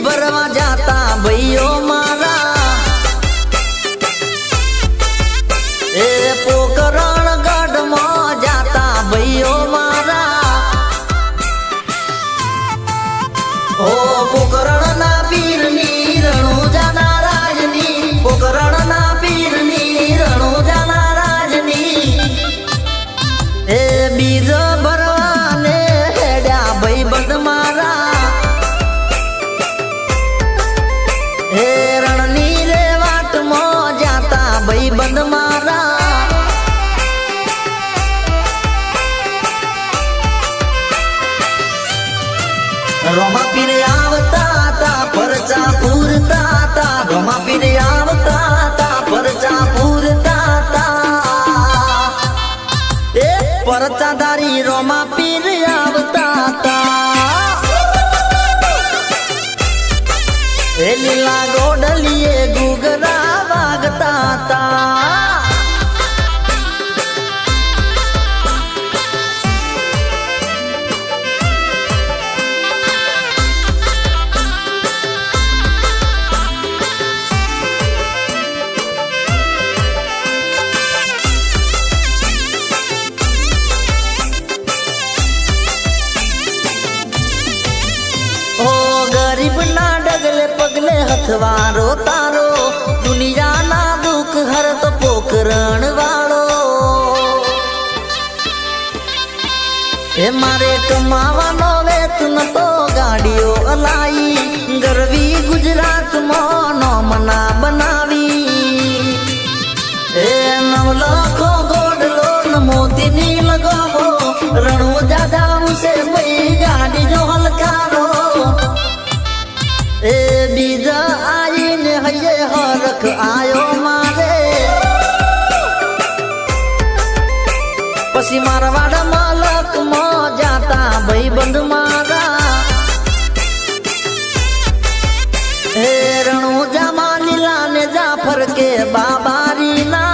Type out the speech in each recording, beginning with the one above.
भरवा जाता भैयो मारा ए पोकरण गढ़ में जाता भैयो मारा ओ पोकरण ना पीर नी रणु जाना राजनी पोकरण ना पीर नी रणु जाना राजनी ए बीज भरवाने हेड्या भाई बंद मारा हे रणनी रे वाट में जाता भाई बंद मारा रोमा पीर आवता ता परचा पूरता ता रोमा पीर आवता ता परचा पूरता ता ए परचा दारी रोमा पीर आवता ता ए लीला गोडलिए गुगरा वागता ता ना डगले पगले हथवारो तारो दुनिया ना दुख हर तो पोकरण वालो ए मारे कमावानो वेतन तो गाड़ियों अलाई गरवी गुजरात मोनो मना बनावी ए 9 लाखो गोडलो न मोती नी लगावो रणो जादा उसे मई गाड़ी जो हलकारो ए बीजा आईन हये हरख आयो मारे पसी मारवाड़ मालक मो जाता भाई बंद मारा हे रणु जामा लीला ने जाफर के बाबारी ना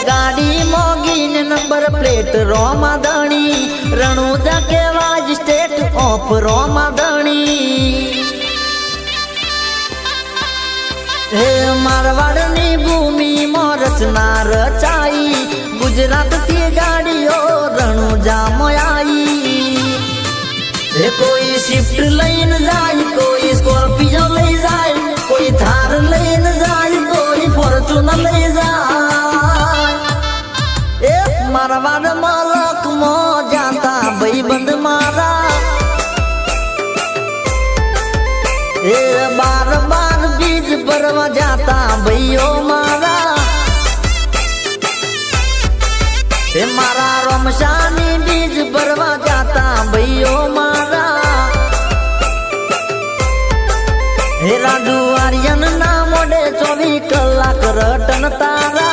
गाड़ी मोगी ने नंबर प्लेट रोमा दणी रणुजा के वाज स्टेट ऑफ रोमा दणी हे मारवाड़नी भूमि में रचना रचाई गुजरात की गाड़ियों रणुजा में आई हे कोई स्विफ्ट लाइन जाए कोई स्कॉर्पियो ले जाए कोई थार लाइन जाए कोई फॉर्च्यूनर ले जाए मारवाड़ मालक मो जाता भाई बंद मारा ए बार बार बीज भरवा जाता भैयो मारा ए मारा रमशानी बीज भरवा जाता भैयो मारा हे राडू आर्यन ना मोडे 24 कलाक रटन तारा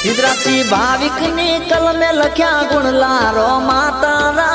सिद्धरासी भाविक नी कल में लख्या गुण लारो मातारा